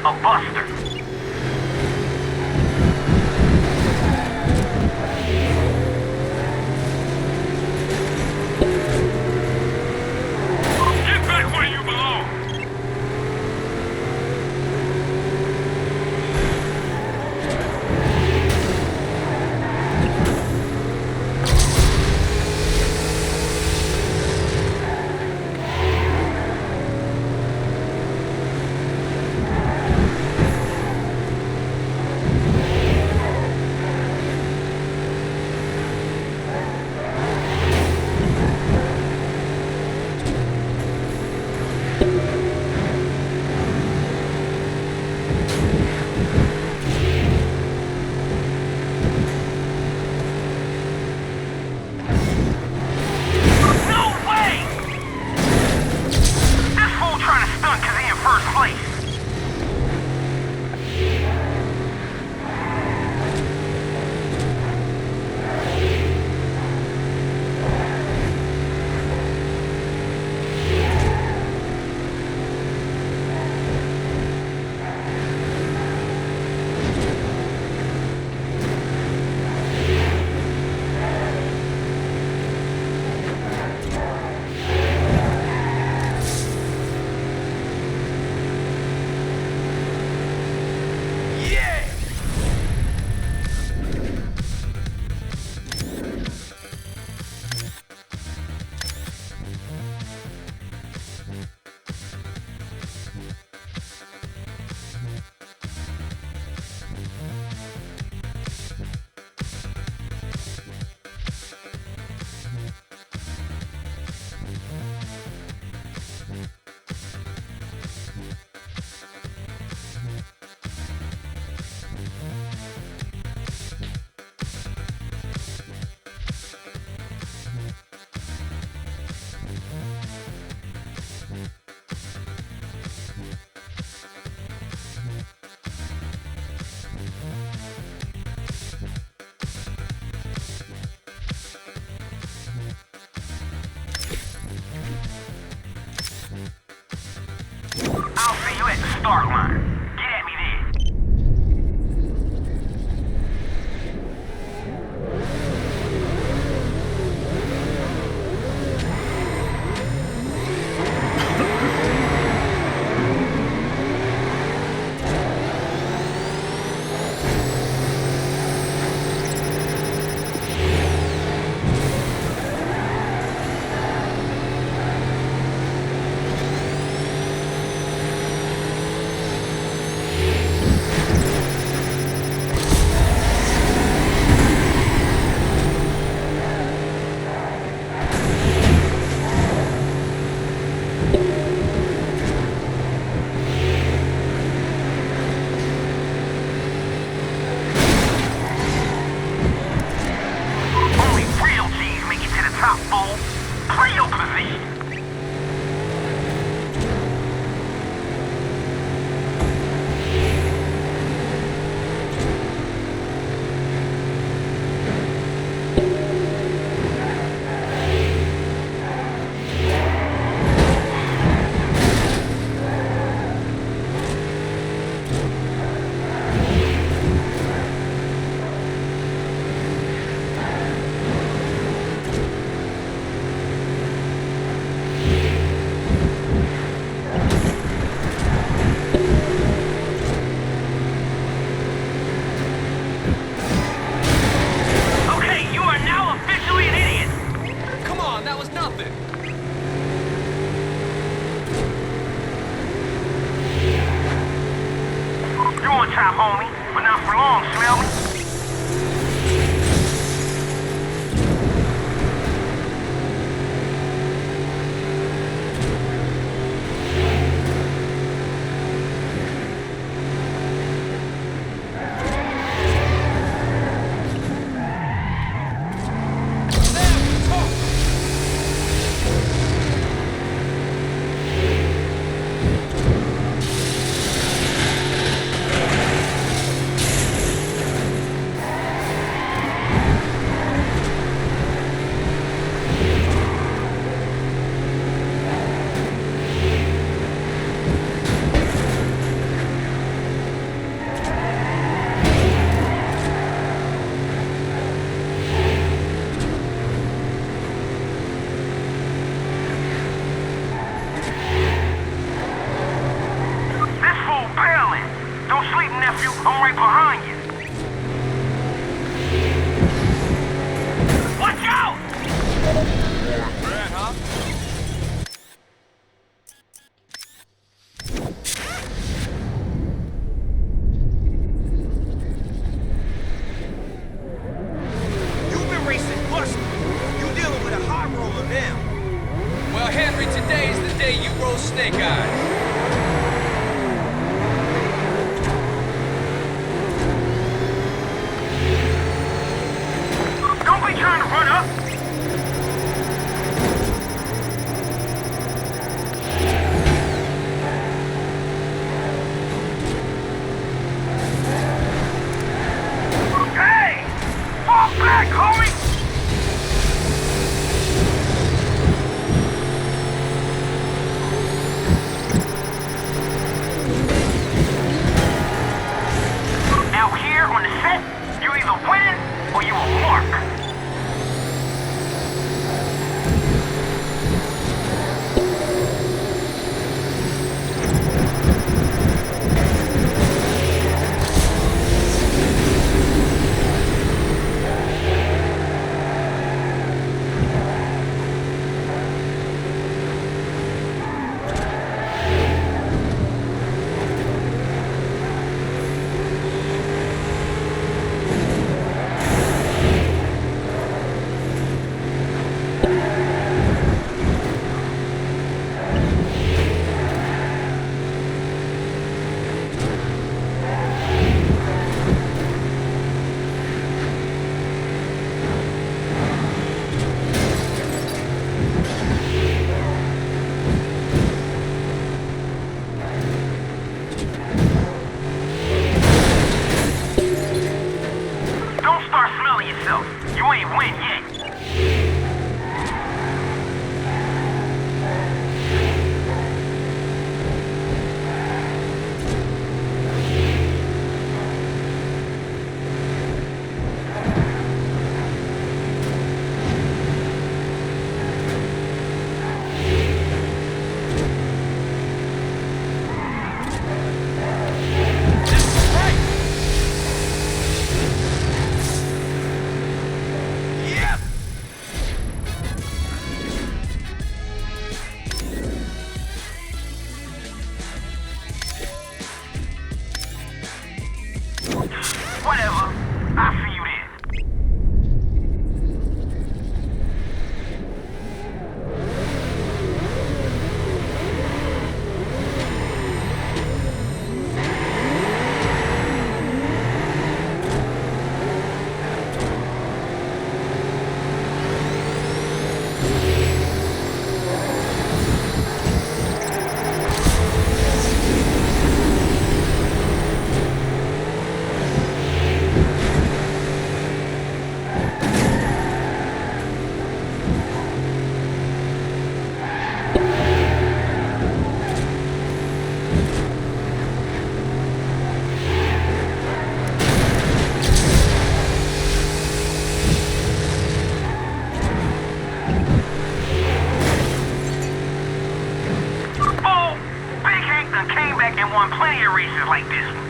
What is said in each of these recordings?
A buster. Get back where you belong! I'll see you at the start line. Get at me then. Top homie, but not for long, smell me? I'm right behind you. Watch out! Bad, huh? You've been racing Buster. You dealing with a hot roller now. Well, Henry, today's the day you roll snake eyes. Don't be trying to run up. Hey! Fall back, homie! Out here on the set, you either win or you will mark. Don't start smelling yourself. You ain't win yet. Yep. Whatever. I'll see you there. Oh, Big Hank done came back and won plenty of races like this one.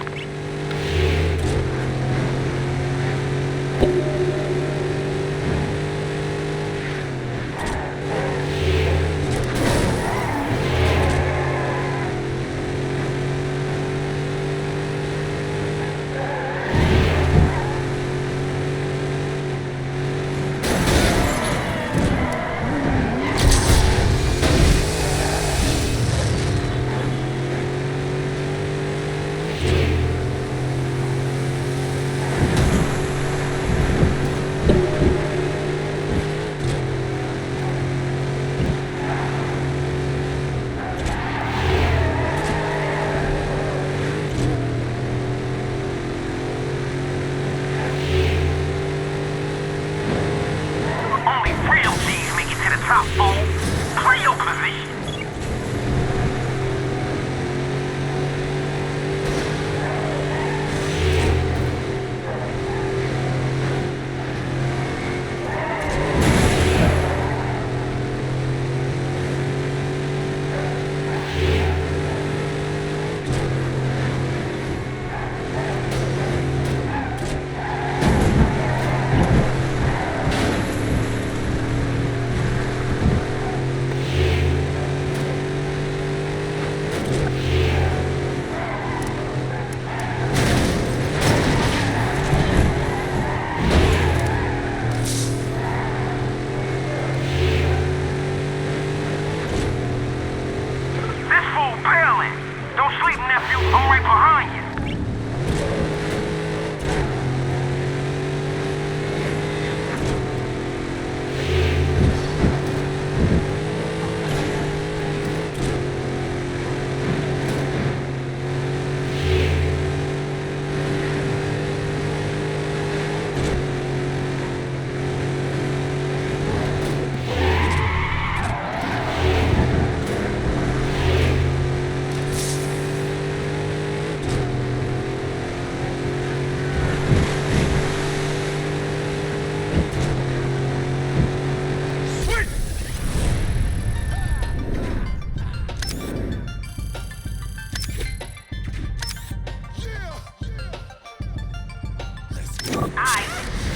nephew. I'm right behind you.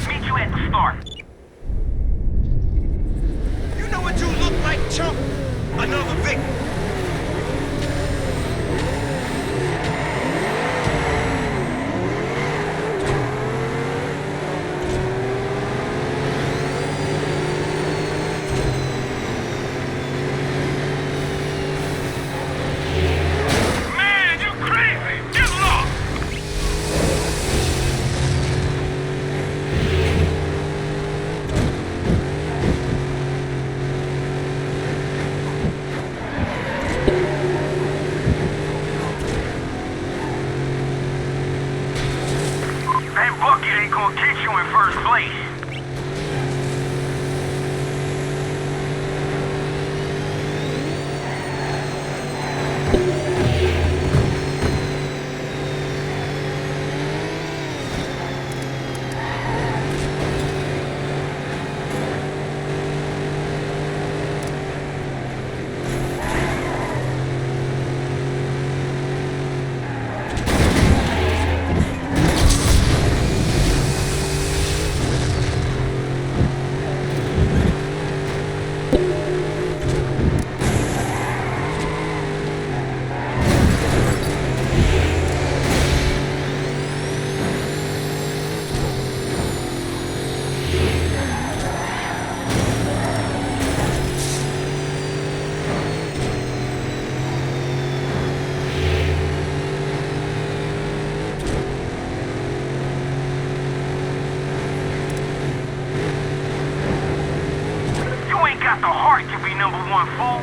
Meet you at the start. You know what you look like, chump? Another victim. Man, you crazy! Get lost! That bucket ain't gonna get you in first place. You ain't got the heart to be number one, fool.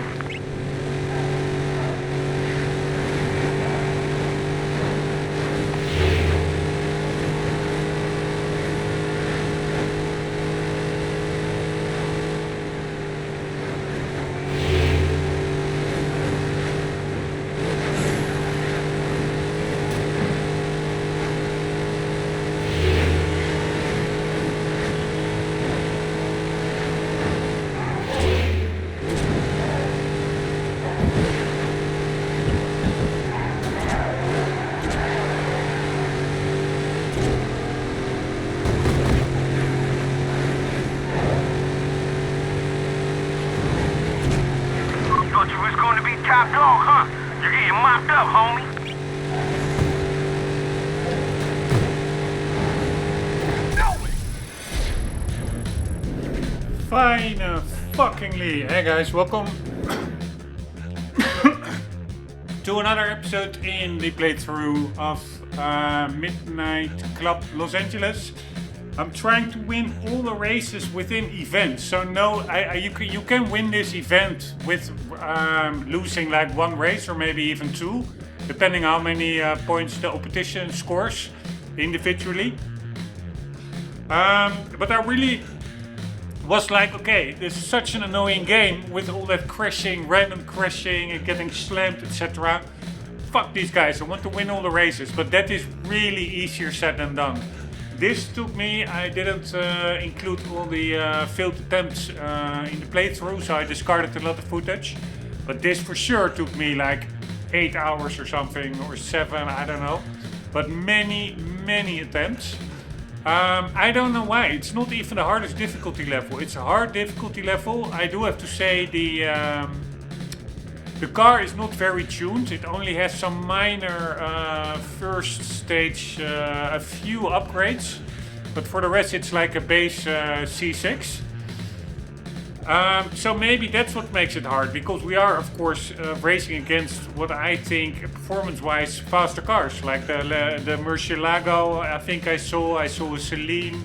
Thought you was going to be top dog, huh? You're getting mopped up, homie. Fine, fuckingly. Hey guys, welcome to another episode in the playthrough of Midnight Club Los Angeles. I'm trying to win all the races within events. So no, you can win this event with losing like one race or maybe even two, depending how many points the opposition scores individually. But I really was like, okay, this is such an annoying game with all that crashing, random crashing and getting slammed, etc. Fuck these guys, I want to win all the races, but that is really easier said than done. This took me, I didn't include all the failed attempts in the playthrough, so I discarded a lot of footage. But this for sure took me like 8 hours or something, or 7, I don't know. But many attempts. I don't know why, it's not even the hardest difficulty level. It's a hard difficulty level. I do have to say the car is not very tuned. It only has some minor first stage, a few upgrades. But for the rest it's like a base C6. So maybe that's what makes it hard, because we are, of course, racing against what I think, performance-wise, faster cars, like the Murcielago. I think I saw a Celine.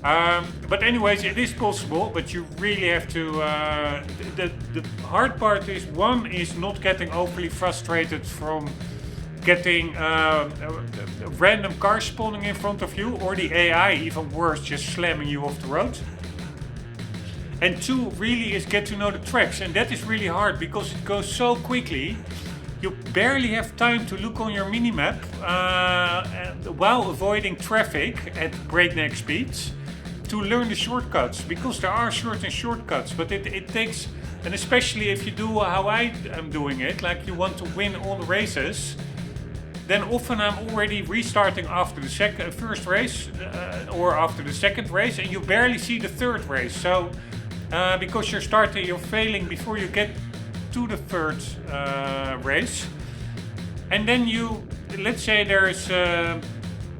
But anyways, it is possible, but you really have to. The hard part is, one is not getting overly frustrated from getting random cars spawning in front of you, or the AI, even worse, just slamming you off the road. And two, really, is get to know the tracks, and that is really hard because it goes so quickly. You barely have time to look on your minimap while avoiding traffic at breakneck speeds to learn the shortcuts, because there are certain shortcuts, but it takes, and especially if you do how I am doing it, like you want to win all the races, then often I'm already restarting after the first race or after the second race, and you barely see the third race. So because you're failing before you get to the third race, and then let's say there's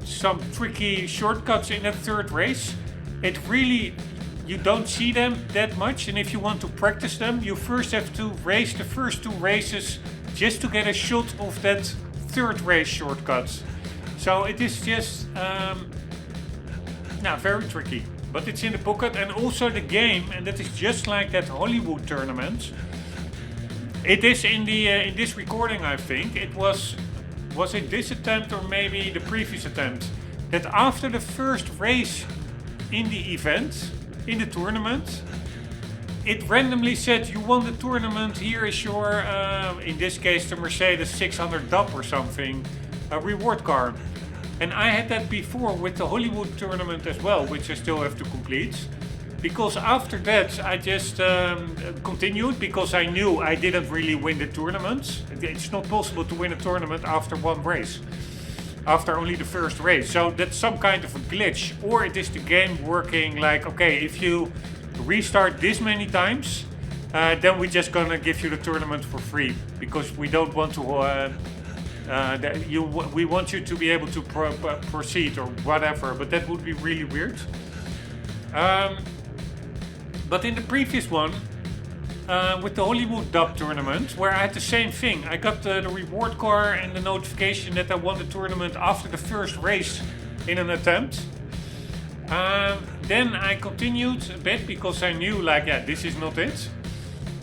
some tricky shortcuts in that third race. It really, you don't see them that much, and if you want to practice them, you first have to race the first two races just to get a shot of that third race shortcut. So it is just very tricky, but it's in the pocket. And also the game, and that is just like that Hollywood tournament. It is in this recording, I think it was it this attempt or maybe the previous attempt, that after the first race in the event, in the tournament, it randomly said, you won the tournament, here is your, in this case the Mercedes 600 DAP or something, a reward card. And I had that before with the Hollywood tournament as well, which I still have to complete. Because after that I just continued, because I knew I didn't really win the tournament. It's not possible to win a tournament after one race, after only the first race. So that's some kind of a glitch, or it is the game working like, okay, if you restart this many times, then we're just gonna give you the tournament for free, because we don't want to we want you to be able to proceed or whatever, but that would be really weird. But in the previous one, with the Hollywood Dub tournament, where I had the same thing, I got the reward car and the notification that I won the tournament after the first race in an attempt. Then I continued a bit because I knew, like, yeah, this is not it.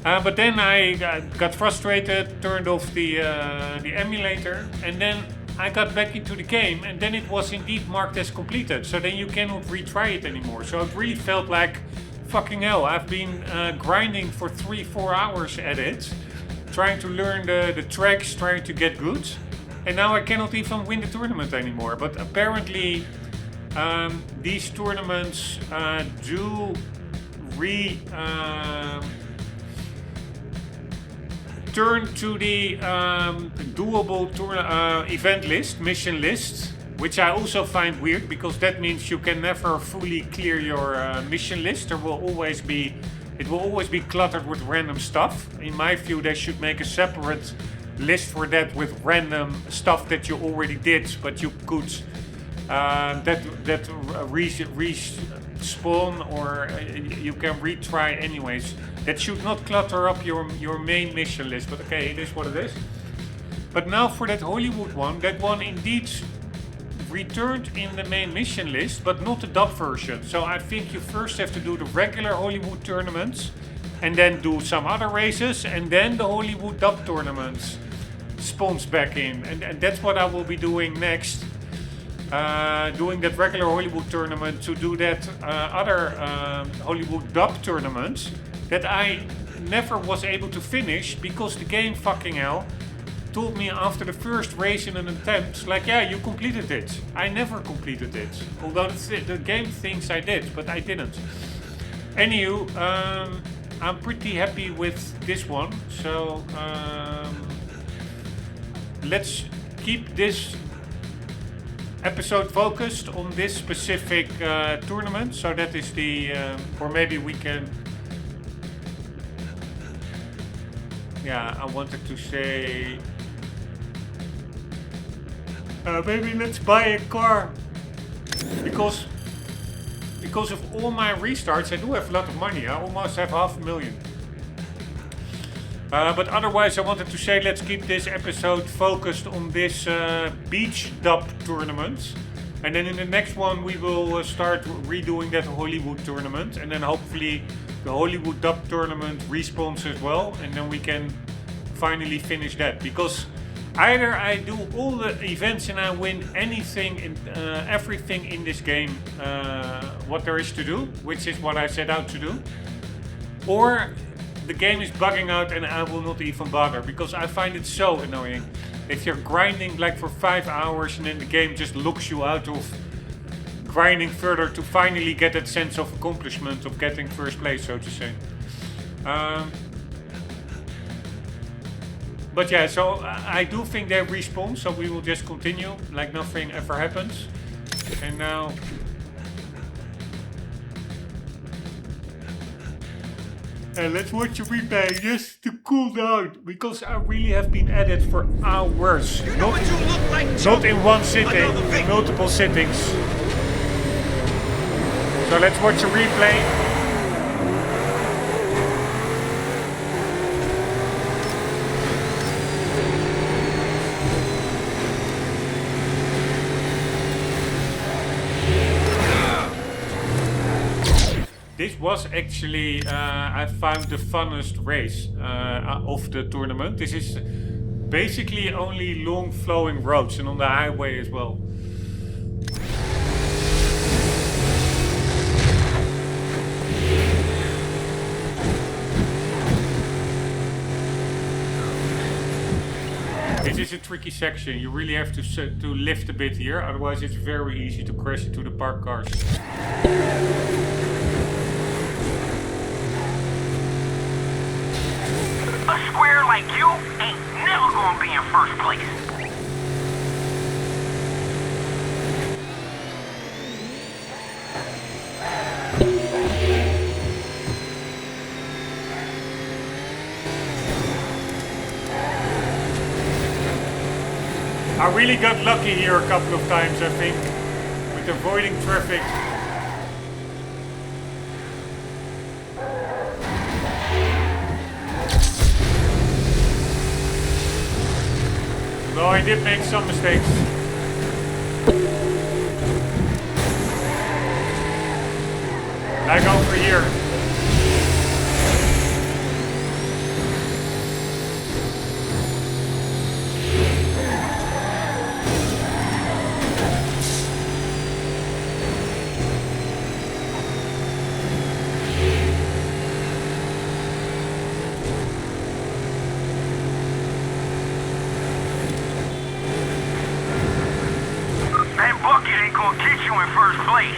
But then I got frustrated, turned off the emulator, and then I got back into the game, and then it was indeed marked as completed. So then you cannot retry it anymore. So it really felt like, fucking hell, I've been grinding for 3-4 hours at it, trying to learn the tracks, trying to get good, and now I cannot even win the tournament anymore. But apparently these tournaments do turn to the doable event list, mission list, which I also find weird, because that means you can never fully clear your mission list. It will always be cluttered with random stuff. In my view, they should make a separate list for that with random stuff that you already did, but you could respawn, or you can retry anyways. That should not clutter up your main mission list, but okay, it is what it is. But now for that Hollywood one, that one indeed returned in the main mission list, but not the dub version. So I think you first have to do the regular Hollywood tournaments, and then do some other races, and then the Hollywood dub tournaments spawns back in. And that's what I will be doing next. Doing that regular Hollywood tournament to do that other Hollywood dub tournament that I never was able to finish, because the game, fucking hell, told me after the first race in an attempt, like, yeah, you completed it. I never completed it. Although the game thinks I did, but I didn't. Anywho, I'm pretty happy with this one. So let's keep this episode focused on this specific tournament. So that is the, or maybe we can, yeah, I wanted to say, maybe let's buy a car, because because of all my restarts, I do have a lot of money. I almost have 500,000. But otherwise, I wanted to say let's keep this episode focused on this beach dub tournament. And then in the next one, we will start redoing that Hollywood tournament. And then hopefully the Hollywood dub tournament respawns as well. And then we can finally finish that. Because either I do all the events and I win anything, everything in this game, what there is to do, which is what I set out to do. Or the game is bugging out and I will not even bother, because I find it so annoying. If you're grinding like for 5 hours and then the game just locks you out of grinding further to finally get that sense of accomplishment of getting first place, so to say. But yeah, so I do think they respawn, so we will just continue like nothing ever happens. And now... let's watch a replay just to cool down, because I really have been at it for hours. You know what you look like, Not in one sitting, Another victim. multiple sittings. So let's watch a replay. This was actually, I found the funnest race of the tournament. This is basically only long flowing roads and on the highway as well. This is a tricky section. You really have to lift a bit here, otherwise it's very easy to crash into the parked cars. A square like you ain't never gonna be in first place. I really got lucky here a couple of times, I think, with avoiding traffic. Though I did make some mistakes. Like over here. That bucket ain't gonna get you in first place.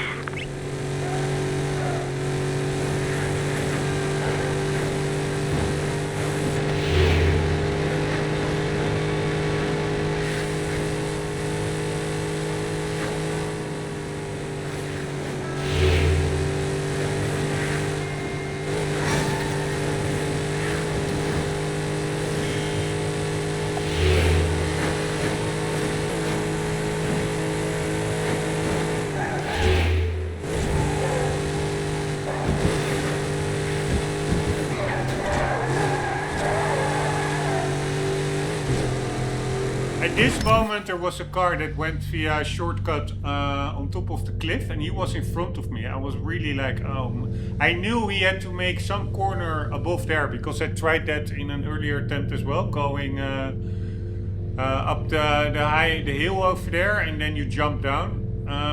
At this moment there was a car that went via a shortcut on top of the cliff and he was in front of me. I was really like, I knew he had to make some corner above there because I tried that in an earlier attempt as well, going up the hill over there and then you jump down.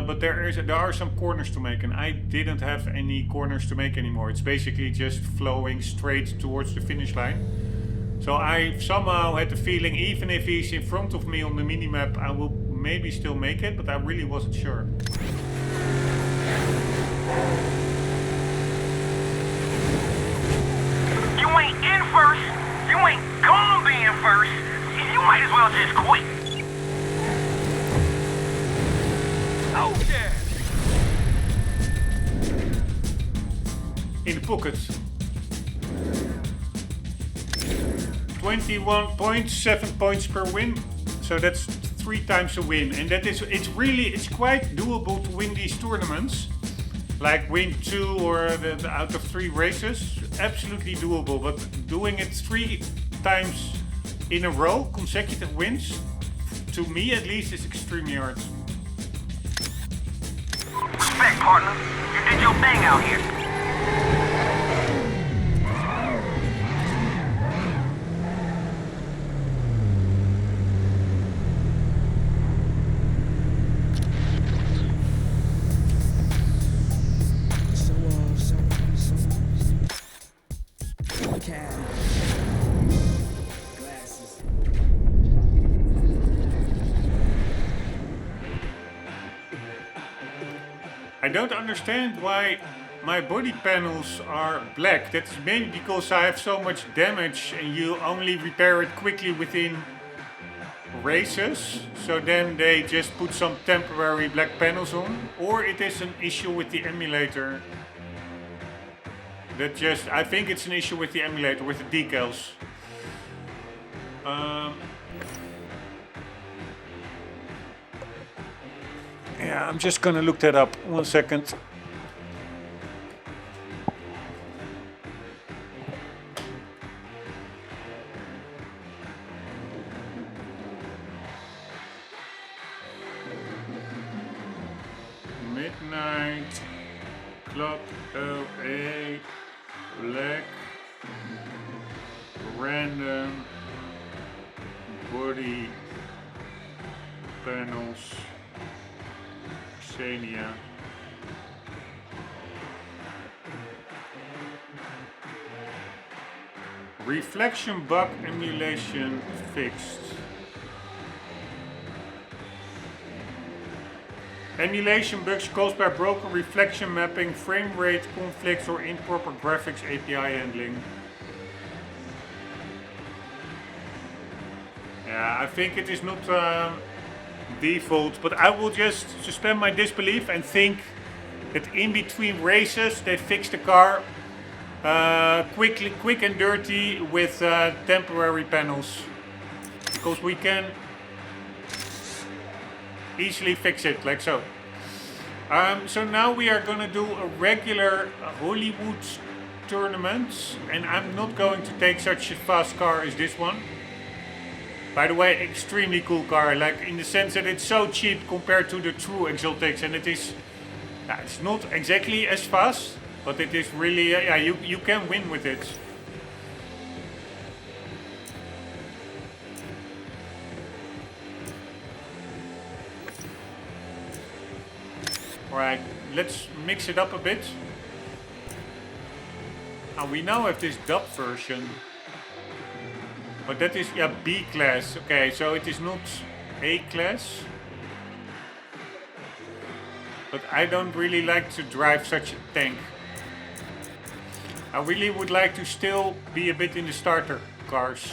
But there are some corners to make and I didn't have any corners to make anymore. It's basically just flowing straight towards the finish line. So I somehow had the feeling, even if he's in front of me on the minimap, I will maybe still make it, but I really wasn't sure. You ain't in first. You ain't gonna be in first. You might as well just quit. Oh, yeah. In the pocket. 21.7 points per win, so that's 3 times a win, and that is it's quite doable to win these tournaments. like win 2 or out of 3 races, absolutely doable. But doing it 3 times in a row, consecutive wins, to me at least, is extremely hard. Respect, partner. You did your thing out here. I don't understand why my body panels are black. That's maybe because I have so much damage and you only repair it quickly within races. So then they just put some temporary black panels on. Or it is an issue with the emulator. I think it's an issue with the emulator, with the decals. Yeah, I'm just gonna look that up. 1 second. Midnight Club LA Black Random Body Panels Xenia. Reflection bug emulation fixed. Emulation bugs caused by broken reflection mapping, frame rate conflicts, or improper graphics API handling. Yeah, I think it is not default, but I will just suspend my disbelief and think that in between races they fix the car quick and dirty with temporary panels, because we can easily fix it like so. So now we are gonna do a regular Hollywood tournament, and I'm not going to take such a fast car as this one. By the way, extremely cool car, like in the sense that it's so cheap compared to the true exotics, and it's not exactly as fast, but it is really, you can win with it. Alright, let's mix it up a bit. We now have this dub version. But that is, B class. Okay, so it is not A class. But I don't really like to drive such a tank. I really would like to still be a bit in the starter cars.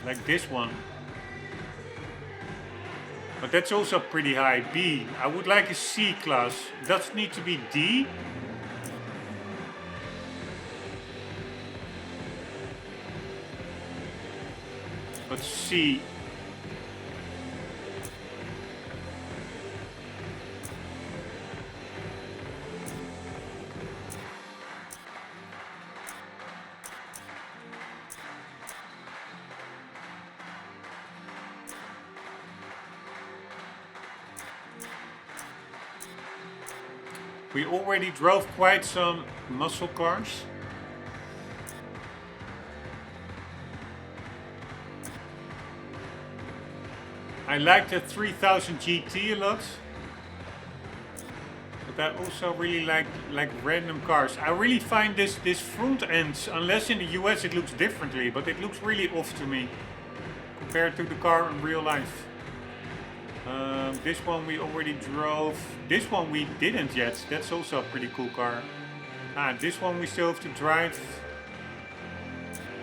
Like this one. But that's also pretty high. B. I would like a C class. Does it need to be D? But C. We already drove quite some muscle cars. I like the 3000 GT a lot. But I also really like random cars. I really find this front end, unless in the US it looks differently, but it looks really off to me compared to the car in real life. This one we already drove. This one we didn't yet. That's also a pretty cool car. This one we still have to drive.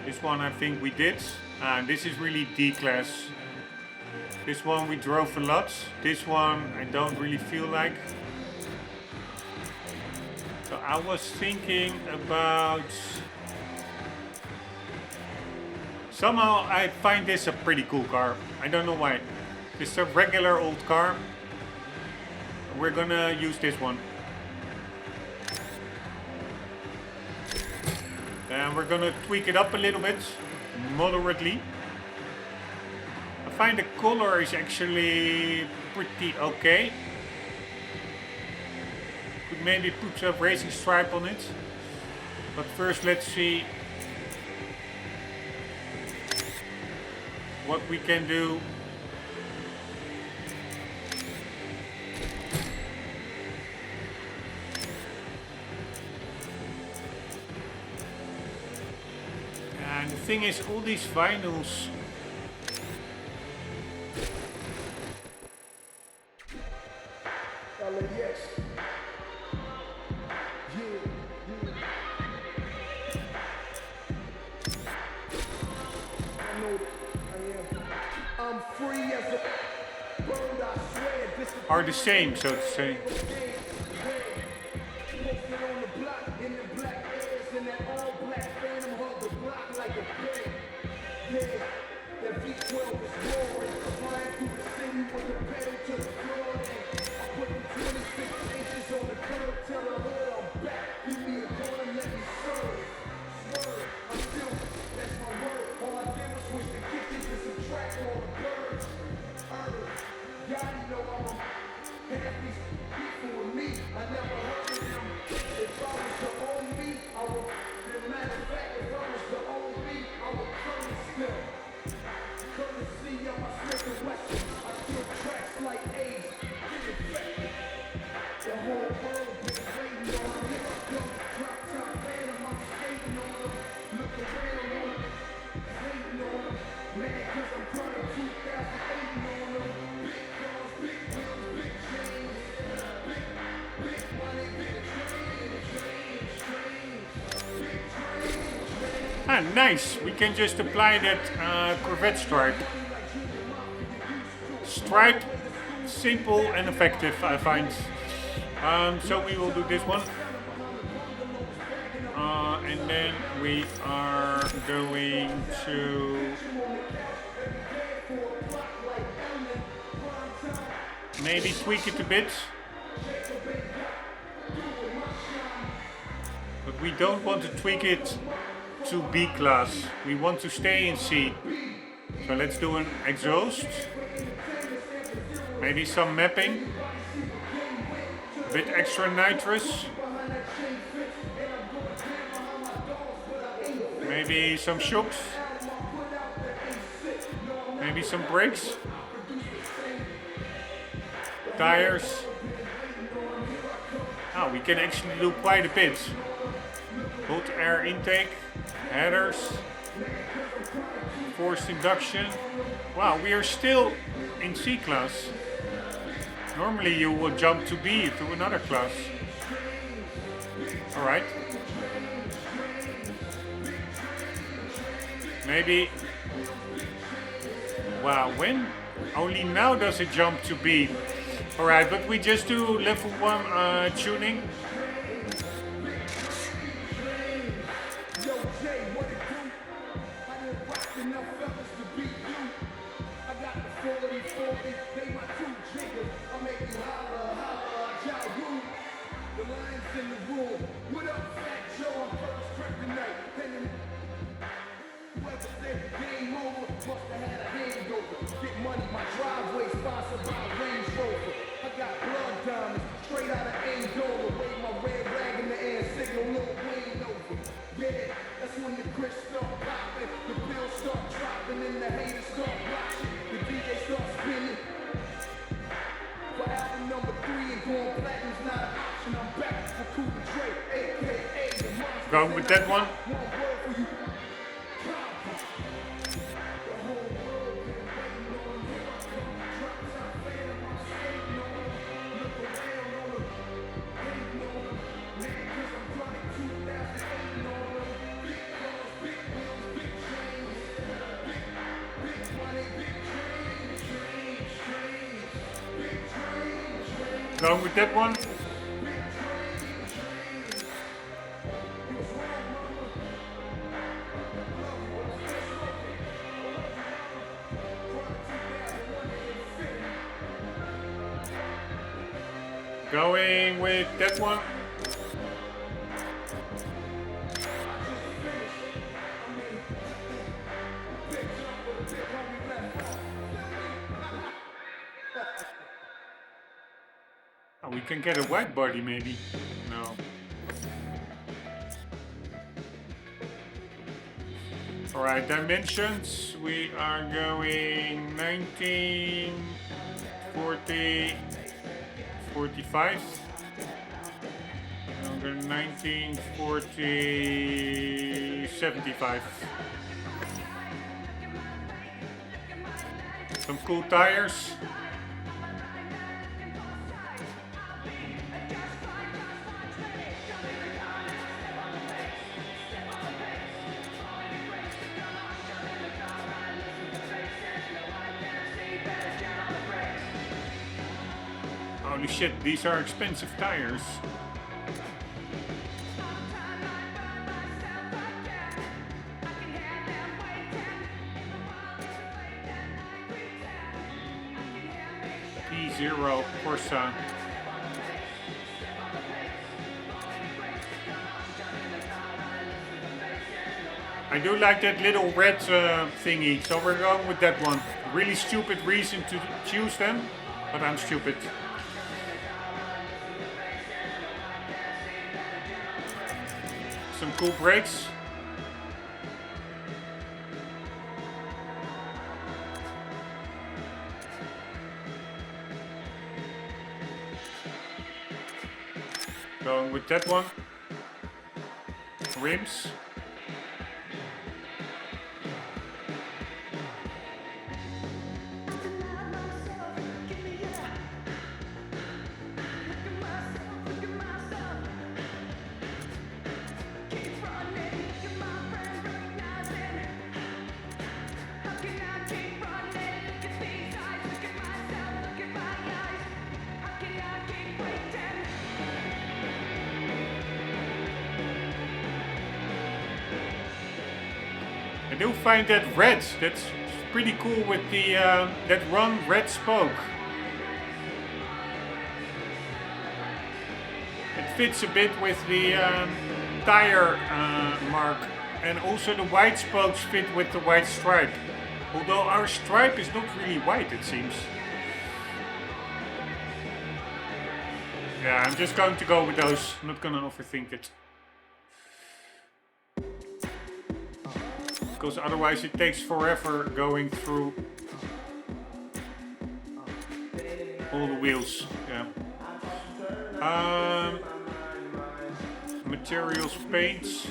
This one I think we did. This is really D-class. This one we drove a lot. This one I don't really feel like. So I was thinking about... Somehow I find this a pretty cool car. I don't know why. It's a regular old car. We're gonna use this one. And we're gonna tweak it up a little bit, moderately. I find the color is actually pretty okay. Could maybe put a racing stripe on it. But first let's see what we can do. And the thing is, all these vinyls, are the same, so to say. Ah, nice! We can just apply that Corvette stripe. Stripe, simple and effective, I find. So we will do this one. And then we are going to maybe tweak it a bit. But we don't want to tweak it to B class. We want to stay in C. So let's do an exhaust. Maybe some mapping. A bit extra nitrous. Maybe some shocks. Maybe some brakes. Tires. Oh, we can actually do quite a bit. Hot air intake. Headers. Forced induction. Wow, we are still in C class. Normally you would jump to B, to another class. Alright. Maybe. Wow, when? Only now does it jump to B. Alright, but we just do level 1 tuning. Going with that one. Going with that one. Going with that one. Oh, we can get a white body maybe. No. Alright, dimensions. We are going 19, 40, 45. I'm going 19, 40, 75. Some cool tires. Holy shit, these are expensive tires. P0 Corsa. I do like that little red thingy, so we're going with that one. Really stupid reason to choose them, but I'm stupid. Some cool brakes. Going with that one. Rims. I do find that red, that's pretty cool with the that Rombbb red spoke. It fits a bit with the tire mark, and also the white spokes fit with the white stripe. Although our stripe is not really white, it seems. Yeah, I'm just going to go with those. I'm not gonna overthink it. Because otherwise it takes forever going through all the wheels. Yeah. Materials, paints.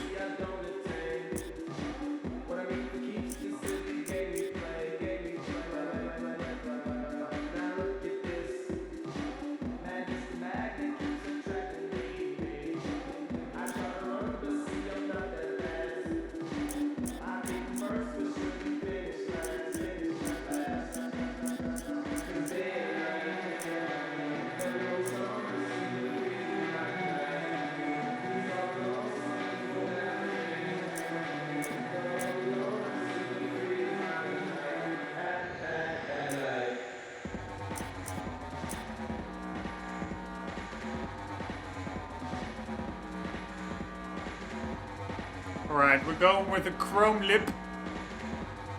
Alright, we're going with a chrome lip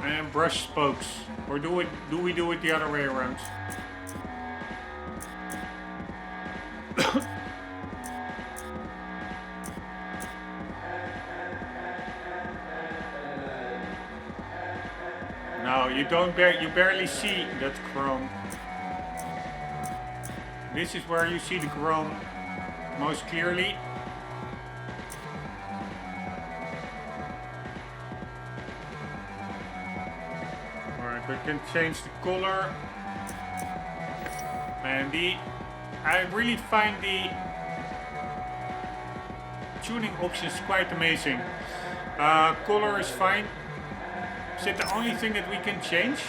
and brush spokes. Or do we do it the other way around? No, you barely see that chrome. This is where you see the chrome most clearly. We can change the color, and I really find the tuning options quite amazing. Color is fine. Is it the only thing that we can change?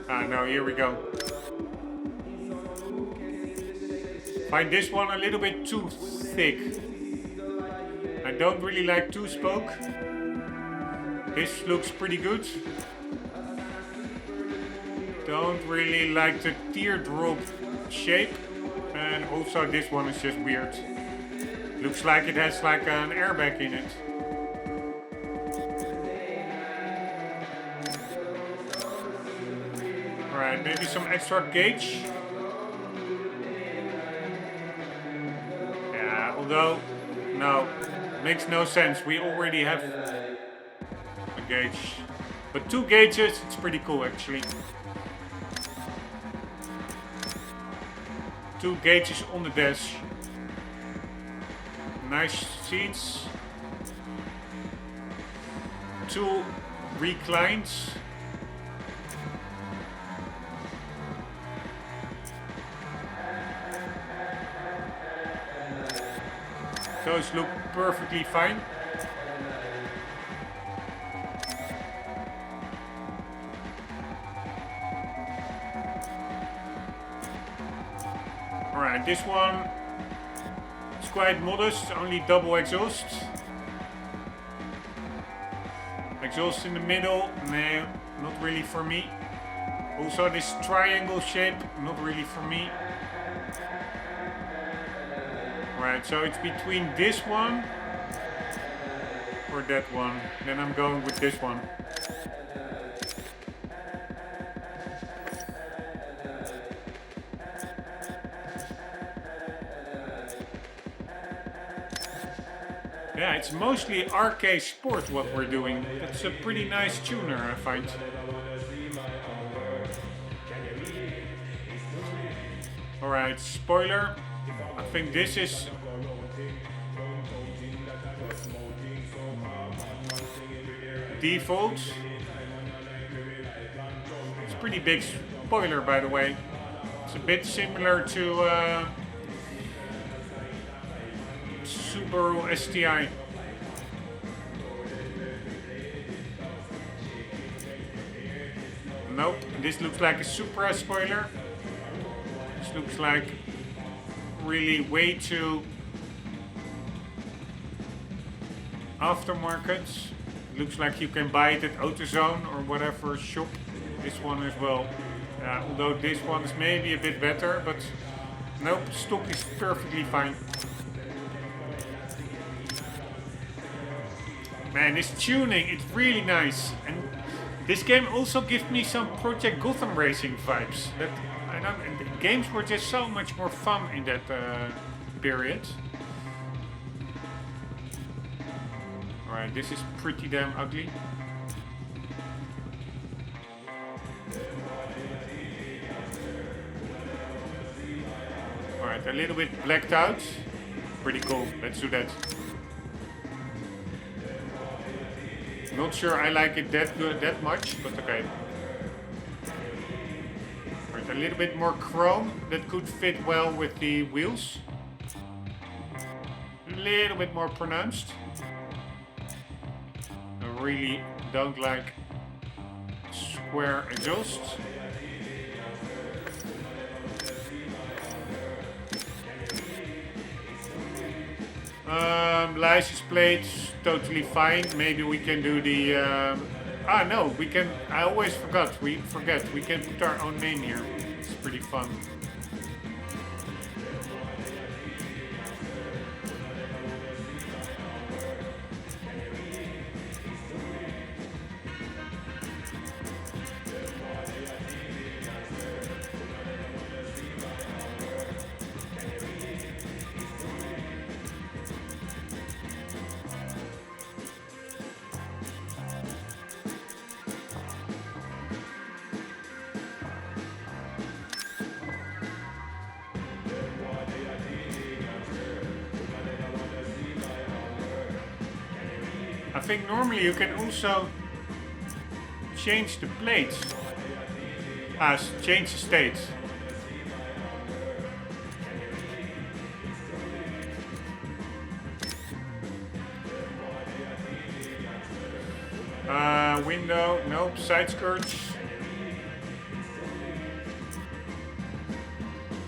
Ah no, here we go. Find this one a little bit too thick. I don't really like two-spoke. This looks pretty good. Don't really like the teardrop shape. And also this one is just weird. Looks like it has like an airbag in it. Alright, maybe some extra gauge. Yeah, although, no, makes no sense. We already have a gauge. But 2 gauges, it's pretty cool actually. 2 gauges on the dash. Nice seats. 2 reclines. Those look perfectly fine. Alright, this one is quite modest, only double exhaust. Exhaust in the middle, no, not really for me. Also this triangle shape, not really for me. Right, so it's between this one or that one. Then I'm going with this one. Yeah, it's mostly arcade sport what we're doing. It's a pretty nice tuner, I find. Alright, spoiler. I think this is default. It's a pretty big spoiler, by the way. It's a bit similar to Subaru STI. Nope, this looks like a Supra spoiler. This looks like really way too aftermarket. It looks like you can buy it at AutoZone or whatever shop. This one as well. Although this one is maybe a bit better, but nope, stock is perfectly fine. Man, this tuning, it's really nice. And this game also gives me some Project Gotham Racing vibes. Games were just so much more fun in that period. Alright, this is pretty damn ugly. Alright, a little bit blacked out. Pretty cool, let's do that. Not sure I like it that much, but okay. Right, a little bit more chrome that could fit well with the wheels. A little bit more pronounced. I really don't like square exhaust. License plates, totally fine. Maybe we can do the... no, we can... I always forget. We can put our own name here. It's pretty fun. I think normally you can also change the plates. Change the state. Window, nope, side skirts.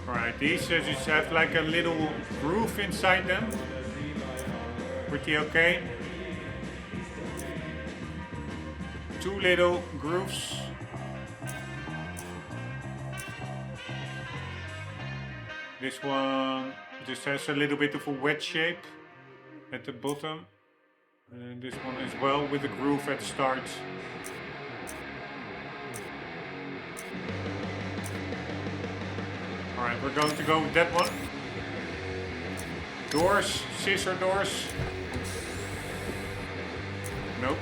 Alright, these just have like a little groove inside them. Pretty okay. 2 little grooves. This one just has a little bit of a wedge shape at the bottom. And this one as well with a groove at the start. Alright, we're going to go with that one. Doors, scissor doors. Nope.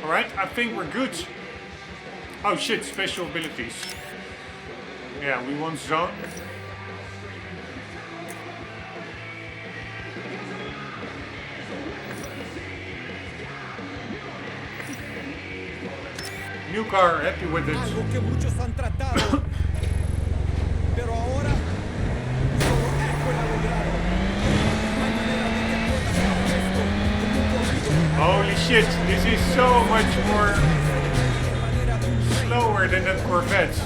Alright, I think we're good. Oh shit, special abilities. Yeah, we want zone. New car, happy with it. Algo que muchos han tratado. Pero ahora solo Apple ha logrado. No hay manera de que puedas hacer esto como un corrido. Holy shit, this is so much more slower than that Corvette,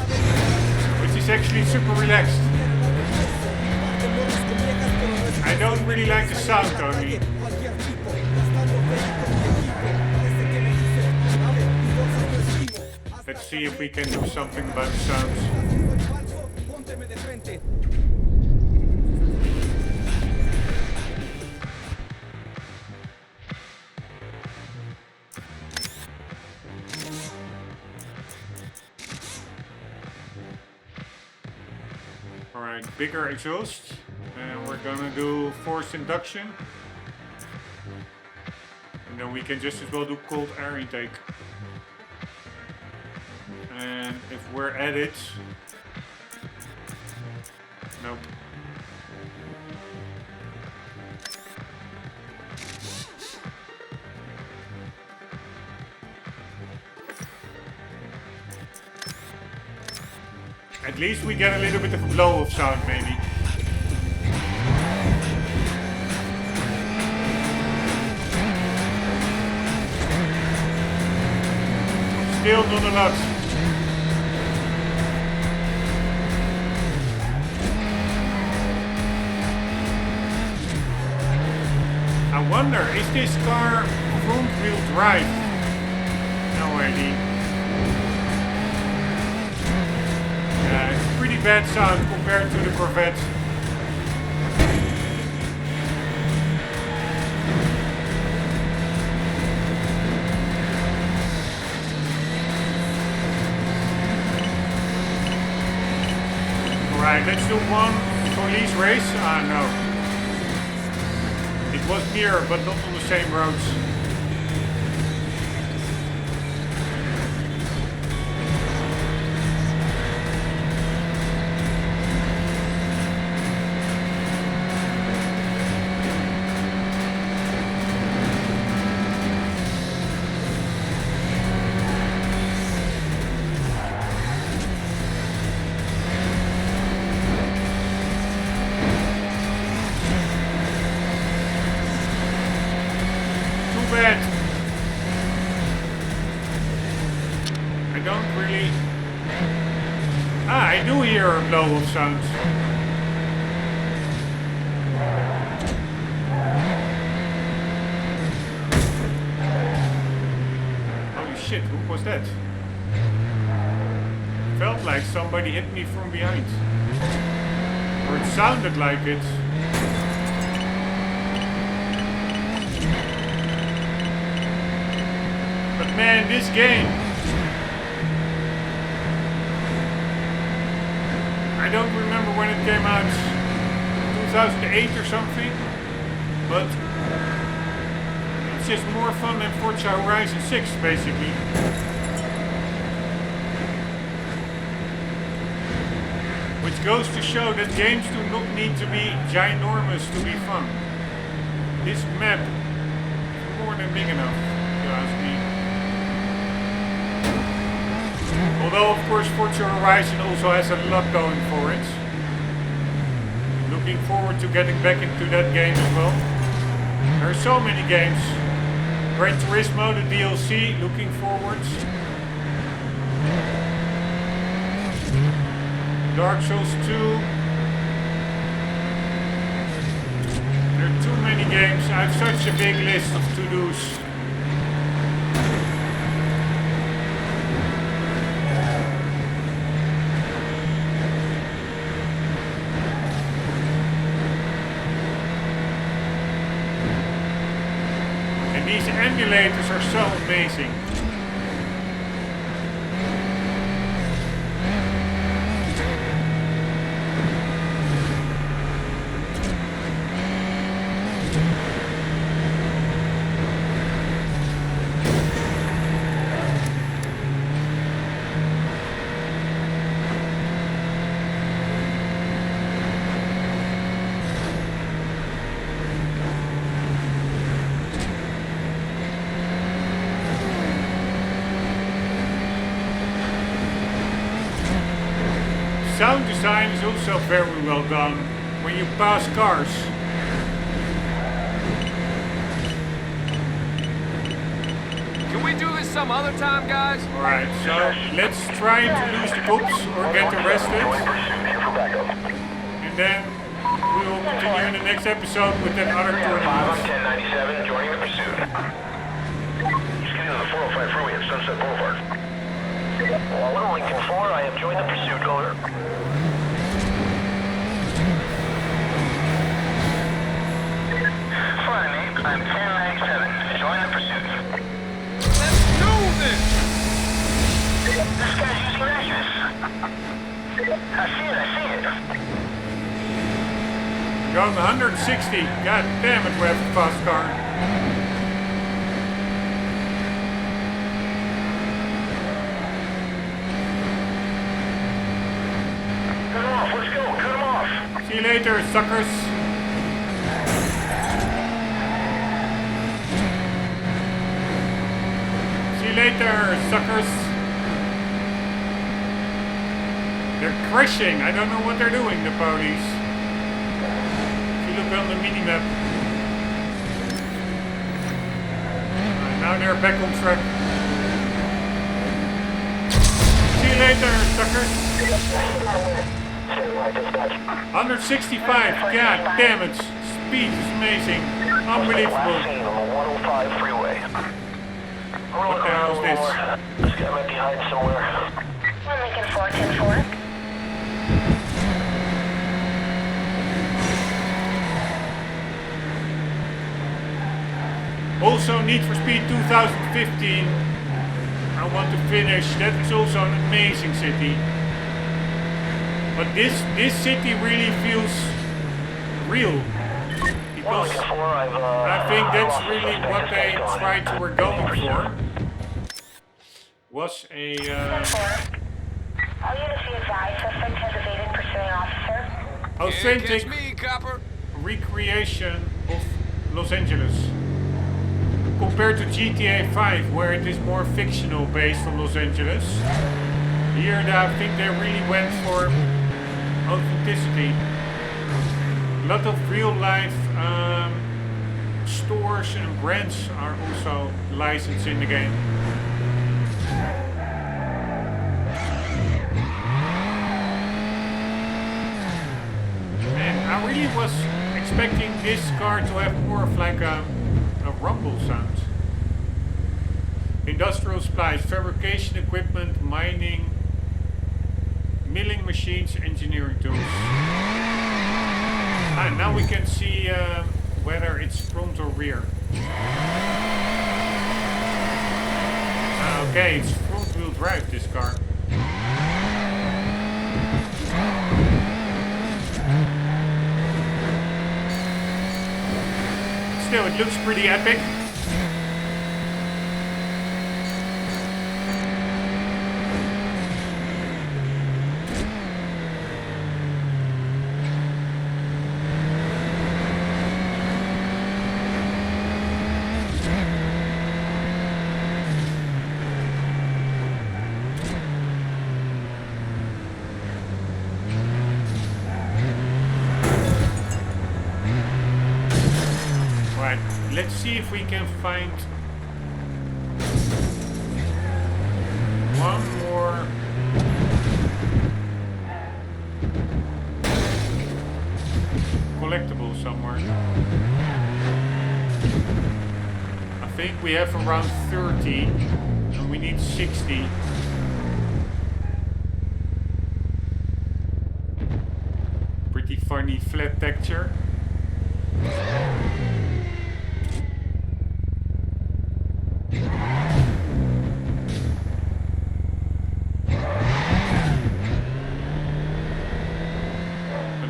which is actually super relaxed. I don't really like the sound, Tony. Let's see if we can do something about the sounds. Alright, bigger exhaust. And we're gonna do forced induction. And then we can just as well do cold air intake. And if we're at it... Nope. At least we get a little bit of a blow-off sound, maybe. Still not a lot. I wonder, is this car front-wheel drive? No idea. Yeah, it's pretty bad sound compared to the Corvette. Alright, let's do one police race. Ah, no. It was near, but not on the same roads. I don't really... Ah, I do hear a blow-off sound. Holy shit, who was that? Felt like somebody hit me from behind. Or it sounded like it. But man, this game... I don't remember when it came out, 2008 or something, but it's just more fun than Forza Horizon 6, basically. Which goes to show that games do not need to be ginormous to be fun. This map is more than big enough, if you ask me. Although, of course, Forza Horizon also has a lot going for it. Looking forward to getting back into that game as well. There are so many games. Gran Turismo, the DLC, looking forward. Dark Souls 2. There are too many games. I have such a big list of to-dos. These emulators are so amazing. Sound design is also very well done when you pass cars. Can we do this some other time, guys? Alright, so let's try to lose the cops or get arrested. And then we will continue in the next episode with that other tournament. 1097 joining the pursuit. He's getting on the 405 freeway at Sunset Boulevard. Well, Lincoln 4, I have joined the pursuit, over. Fine, mate. I'm 1097. Join the pursuit. Let's do this! This guy's using Nexus. I see it. Going 160. God damn it, we have a fast car. Cut him off, let's go, cut him off. See you later, suckers. See you later, suckers. They're crashing. I don't know what they're doing, the police. If you look on the minimap. Now they're back on track. See you later, suckers. 165, god damn it. Speed is amazing. Unbelievable. Last scene on the 105 freeway. What the hell is this? This guy might be hiding somewhere. Lincoln 410-4. Also Need for Speed 2015. I want to finish. That is also an amazing city. But this city really feels real. Because I think that's really what they tried to were going for. Was a All units be advised, suspect has evaded pursuing officer. authentic Catch me, copper. recreation of Los Angeles. Compared to GTA 5, where it is more fictional based on Los Angeles. Here I think they really went for authenticity. A lot of real life stores and brands are also licensed in the game. And I really was expecting this car to have more of like a Rombbb sound. Industrial supplies, fabrication equipment, mining, milling machines, engineering tools. Ah, now we can see whether it's front or rear. Ah, okay, it's front wheel drive, this car. Still, it looks pretty epic. Let's see if we can find one more collectible somewhere. I think we have around 30 and we need 60. Pretty funny flat texture.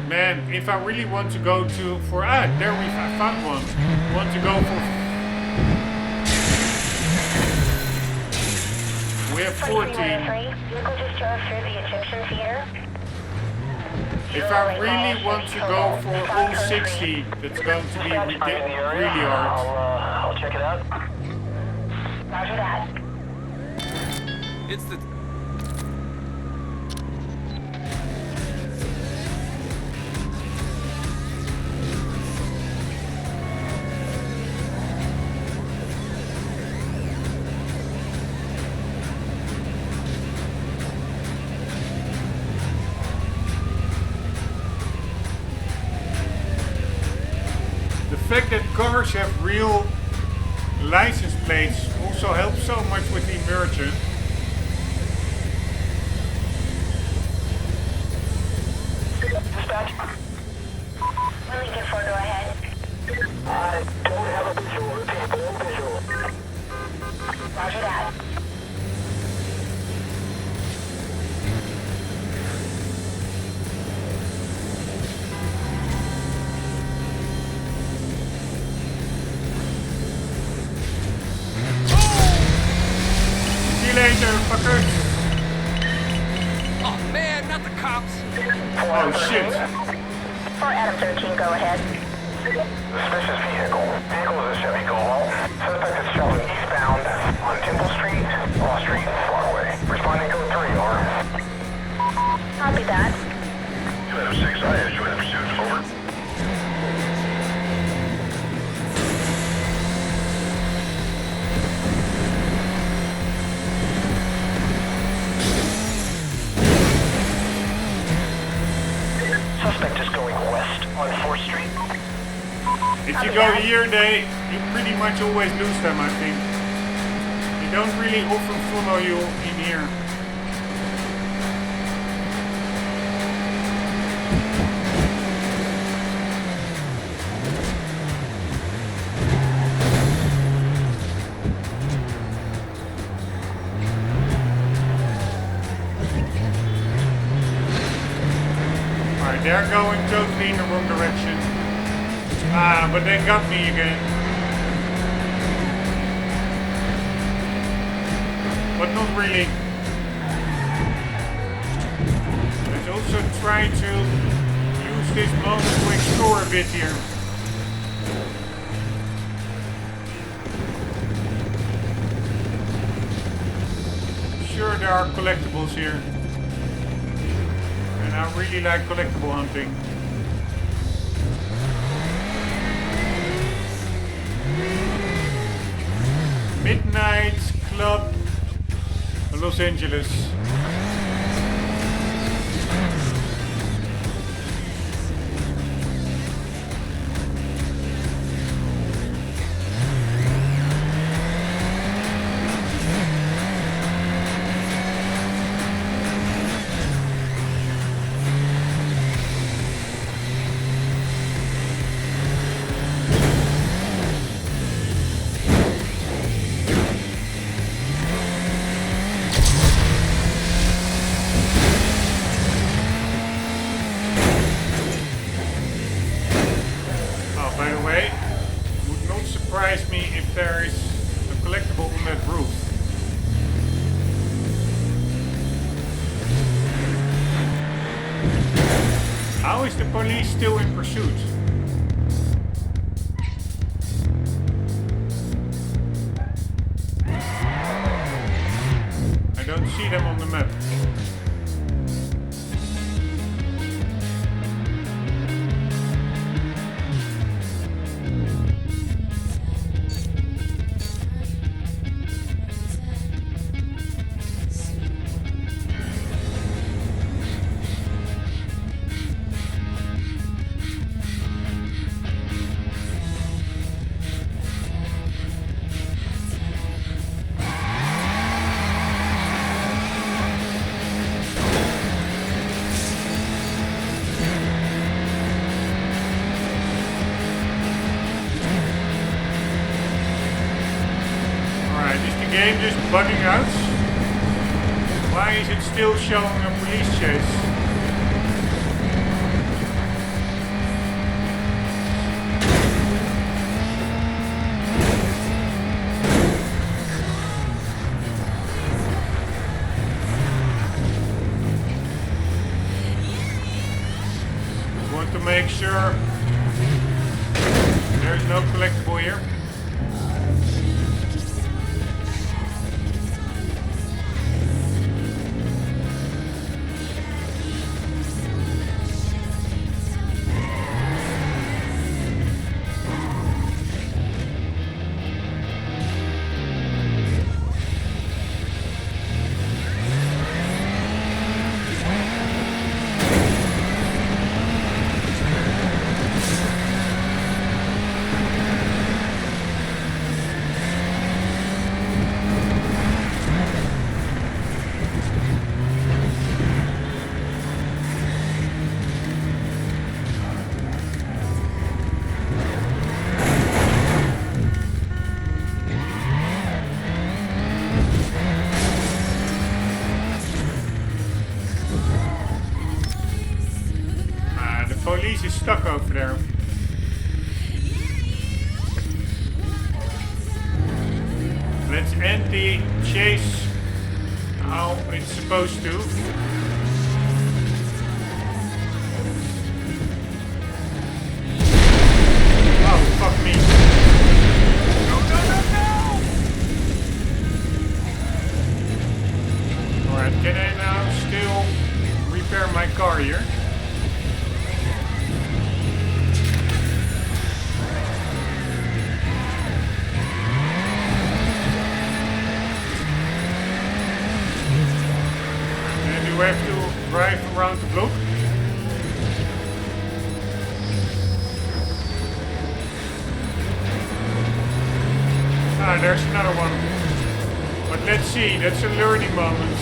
Man, if I really want to go to for there I found one. Want to go for? We have 14. Vehicle just drove through the Egyptian theater. If I really want to go for all 60, that's going to be really hard. I'll check it out. Roger that. It's the... The fact that cars have real license plates also helps so much with immersion. Dispatch. Lincoln 4, go ahead. I don't have a visual. Repeat, no visual. Roger that. See you later, fuckers. Oh man, not the cops! Oh shit. 4 Adam 13, go ahead. Suspicious vehicle. Vehicle is a Chevy Cobalt. Suspect is traveling eastbound on Temple Street, Law Street, Broadway. Responding code 3, over. Copy that. 2 Adam 6, I have joined the pursuit, over. Suspect is going west on 4th Street. If you go here, you pretty much always lose them, I think. They don't really often follow you in here. Alright, they're going totally in the wrong direction. Ah, but they got me again. But not really. Let's also try to use this moment to explore a bit here. Sure, there are collectibles here. And I really like collectible hunting. Midnight Club Los Angeles. Surprise me if there is a collectible on that roof. How is the police still in pursuit? I don't see them on the map. Game just bugging out? Why is it still showing a police chase? to make sure there's no collectible here. Police is stuck over there. Let's end the chase how it's supposed to. Oh, fuck me. No! Alright, can I now still repair my car here? We have to drive around the block. Ah, there's another one. But let's see, that's a learning moment.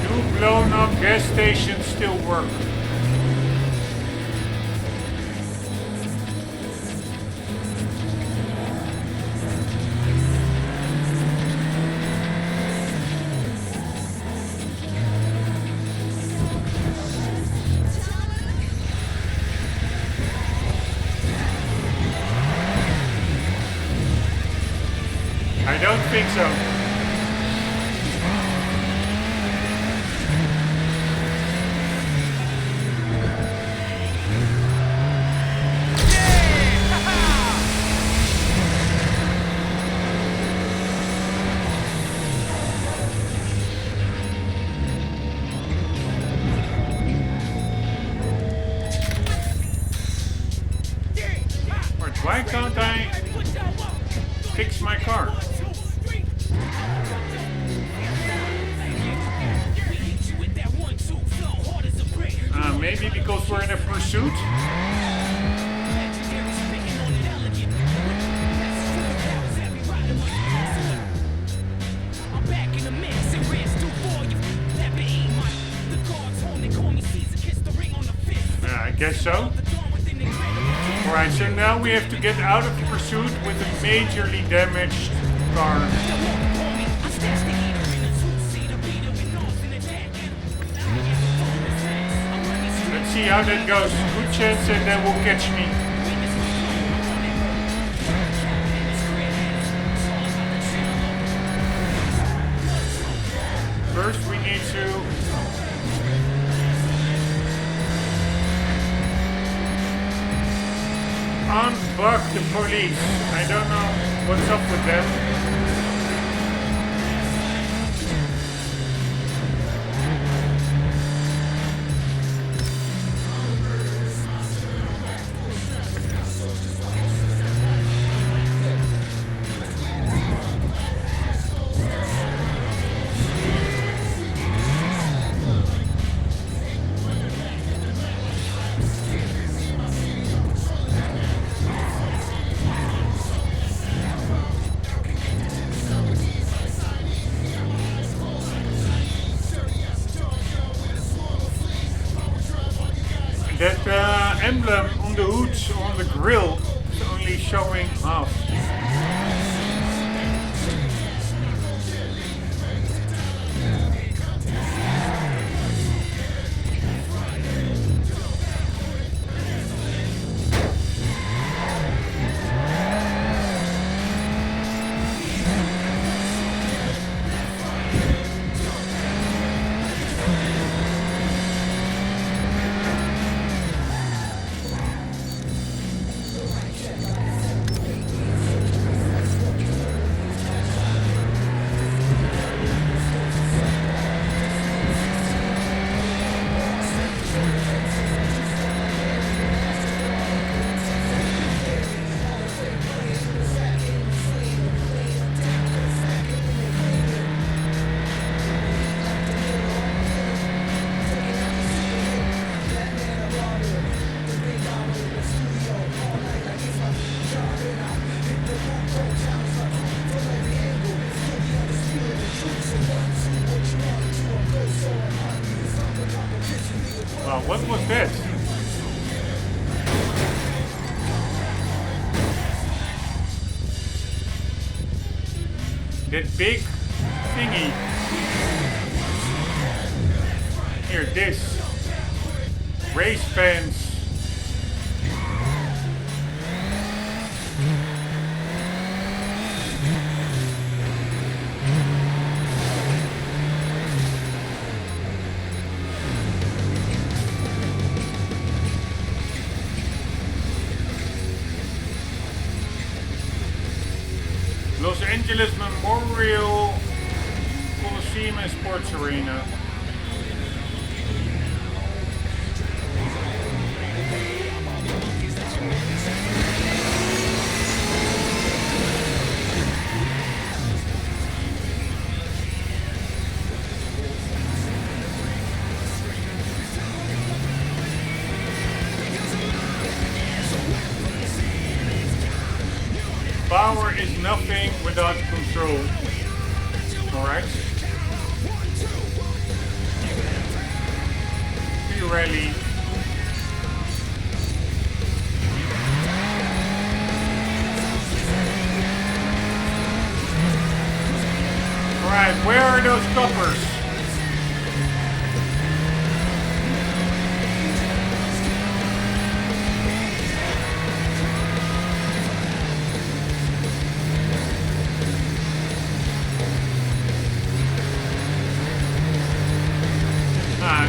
Do blown up gas stations still work? I don't think so. But why can't I fix my car? Maybe because we're in a pursuit? I guess so. Alright, so now we have to get out of the pursuit with a majorly damaged car. See how that goes. Good chance and they will catch me. First we need to unbug the police. I don't know what's up with them. That emblem on the hood, on the grill, is only showing half. that big thingy. Here, this. Race fence. Los Angeles Memorial Coliseum and Sports Arena. Power is nothing without control. Alright. Pirelli. Alright, where are those coppers?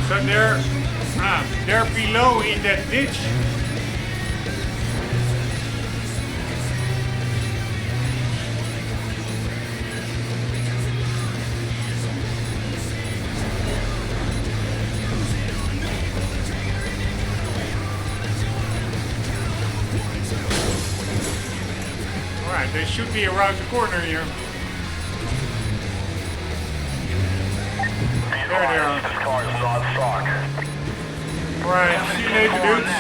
So they're below in that ditch. Alright, they should be around the corner here. There they are. This car is not stock. Alright, see you later, dudes.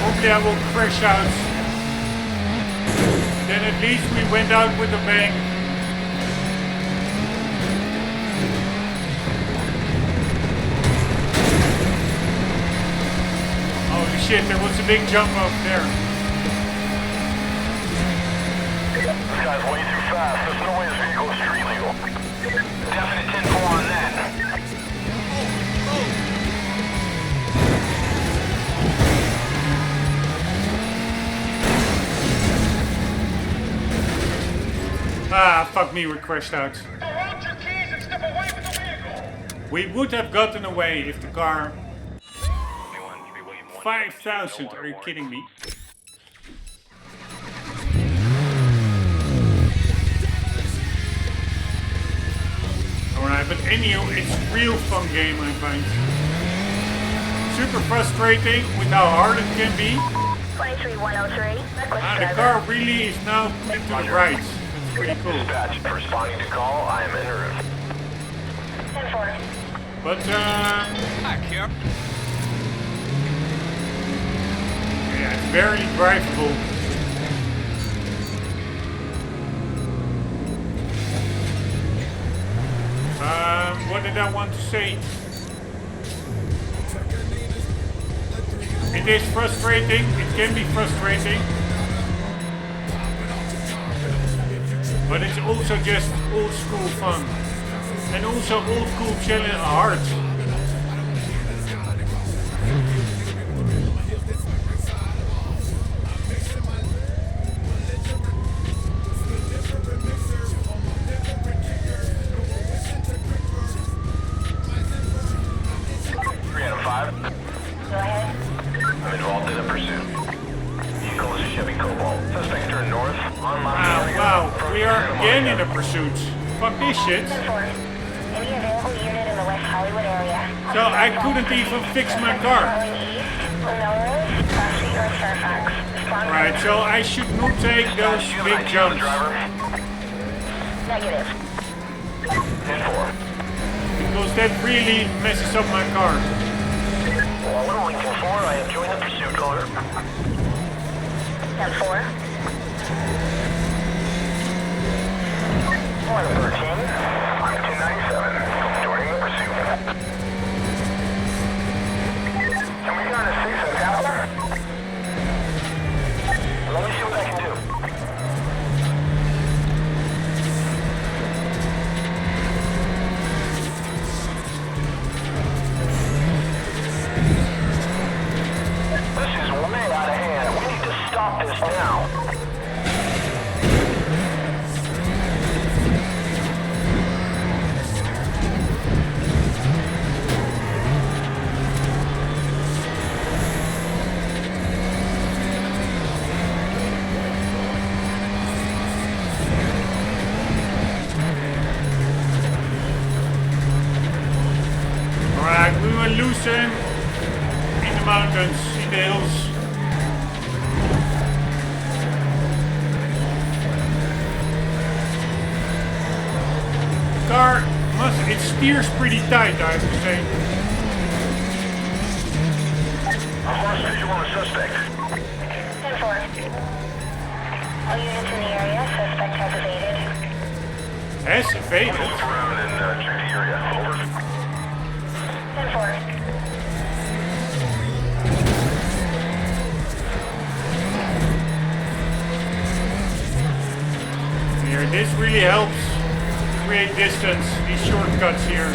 Hopefully I will crash out. Then at least we went out with a bang. Holy shit, there was a big jump up there. This guy's way too fast. There's no way his vehicle is street legal. Definite 10-4 on that. Ah, fuck me, we crashed out. Drop your keys and step away from the vehicle. We would have gotten away if the car... 5,000, are you kidding me? Alright, but anyhow, it's a real fun game, I find. Super frustrating with how hard it can be. 23103. The car really is now to the right. That's pretty cool. Dispatch, responding to call, I am en route. 10-4. But, Back here. yeah, it's very drivable. What did I want to say? It is frustrating, it can be frustrating. But it's also just old school fun. And also old school challenge hard. Pursuit. Fuck this shit. So I couldn't even fix my car. Right, so I should not take those big jumps. Negative. Because that really messes up my car. Well, we're only 4-4. I am joining the pursuit, caller. 10-4. 113. I'm 1097. Joining the pursuit. sun in the mountains, in the hills. Car it steers pretty tight, I have to say. I've lost visual on a suspect. 10-4. All units in the area, suspect has evaded. Has evaded? Look around and check the area. Over. 10-4. Here, this really helps to create distance, these shortcuts here.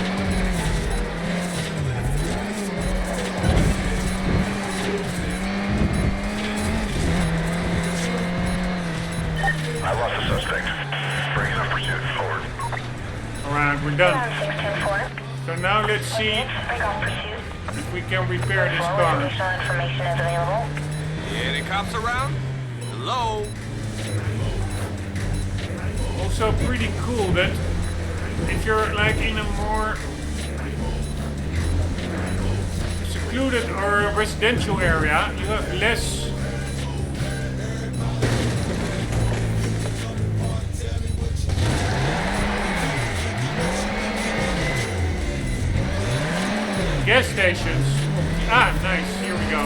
I lost the suspect. Breaking up pursuit. Forward. Alright, we're done. 6-10-4. So now let's see Break off pursuit. if we can repair this Forward, car. additional information is available. Any cops around? Hello? Also pretty cool that if you're like in a more secluded or residential area, you have less gas stations. Ah, nice. Here we go.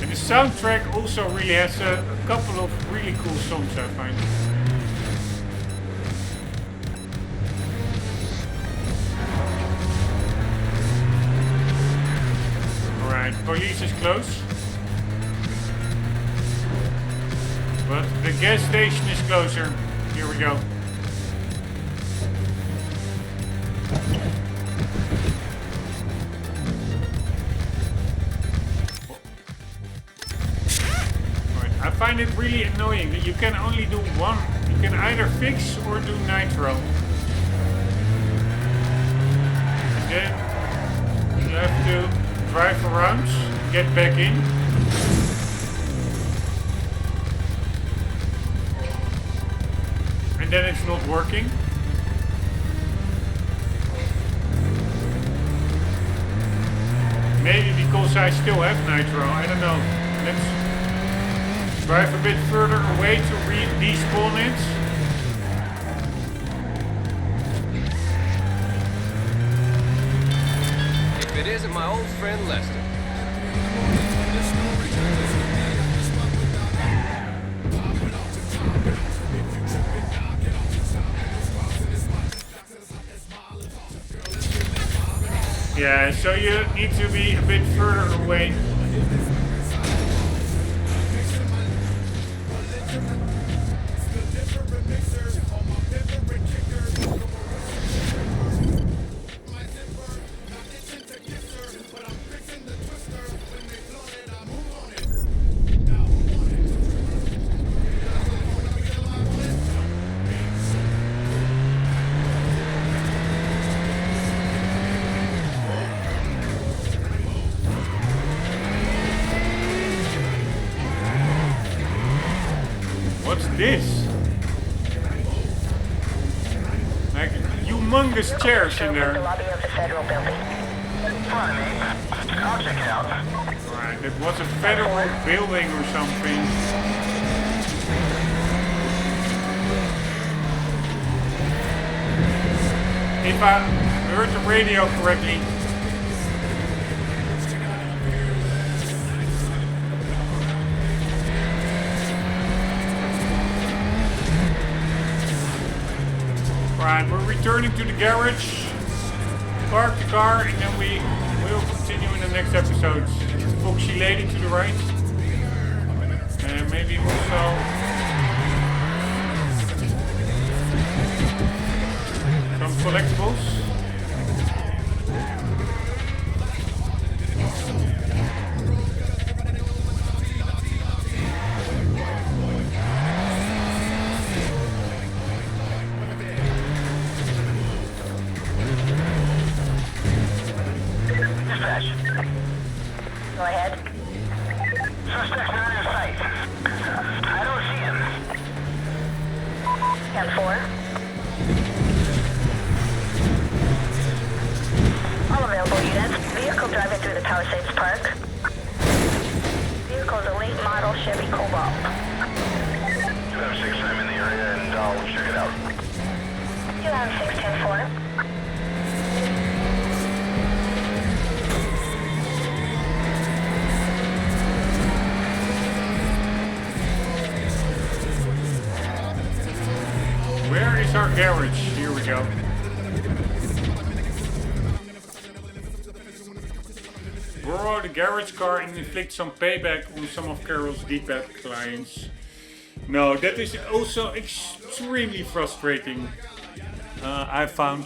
And the soundtrack also really has a couple of really cool songs, I find. Alright, police is close. But the gas station is closer. Here we go. Right. I find it really annoying that you can only do one. You can either fix or do nitro. And then you have to drive around, get back in. And then it's not working. Maybe because I still have nitro, I don't know. Let's drive a bit further away to despawn it. If it isn't my old friend Lester. Yeah, so you need to be a bit further away. What's this? Like humongous chairs in The there. lobby of the federal building. I'll check it out. Right, it was a federal building or something. If I heard the radio correctly. Right, we're returning to the garage, park the car, and then we will continue in the next episodes. Foxy lady to the right, and maybe also some collectibles. Go ahead. Suspect through the Palisades Park. Vehicle is a late model Chevy Cobalt. You have 6 time in the area and I'll check it out. You have 610-4. Where is our garage? Here we go. Borrow the garage car and inflict some payback on some of Carol's D-pad clients. No, that is also extremely frustrating. I found.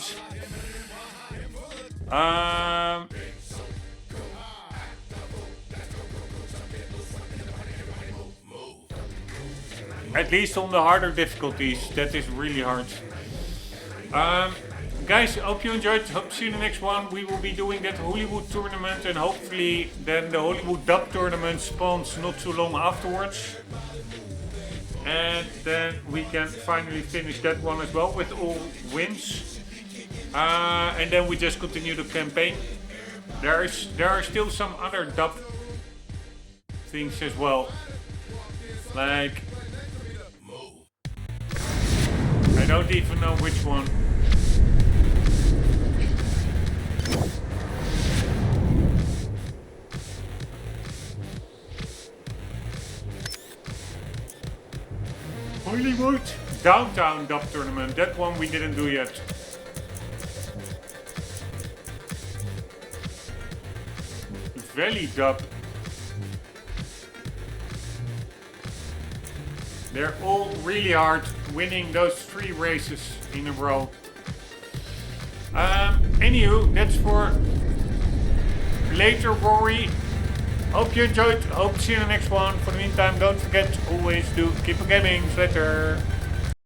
At least on the harder difficulties, that is really hard. Guys, hope you enjoyed. Hope to see you in the next one. We will be doing that Hollywood tournament, and hopefully then the Hollywood dub tournament spawns not too long afterwards. And then we can finally finish that one as well with all wins. And then we just continue the campaign. There are still some other dub things as well. Like, I don't even know which one. Hollywood Downtown Dub Tournament. That one we didn't do yet. Valley Dub. They're all really hard, winning those 3 races in a row. Anywho, that's for later, Rory. Hope you enjoyed. Hope to see you in the next one. For the meantime, don't forget, always do keep on gaming. Later.